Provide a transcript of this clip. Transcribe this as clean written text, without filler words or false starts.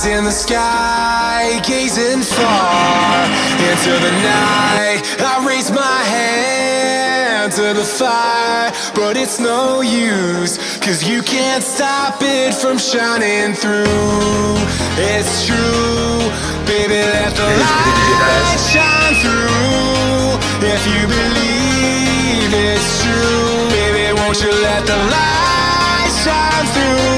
in the sky, gazing far into the night. I raise my hand to the fire, but it's no use, 'cause you can't stop it from shining through. It's true, baby, let the light shine through. If you believe it's true, baby, won't you let the light shine through?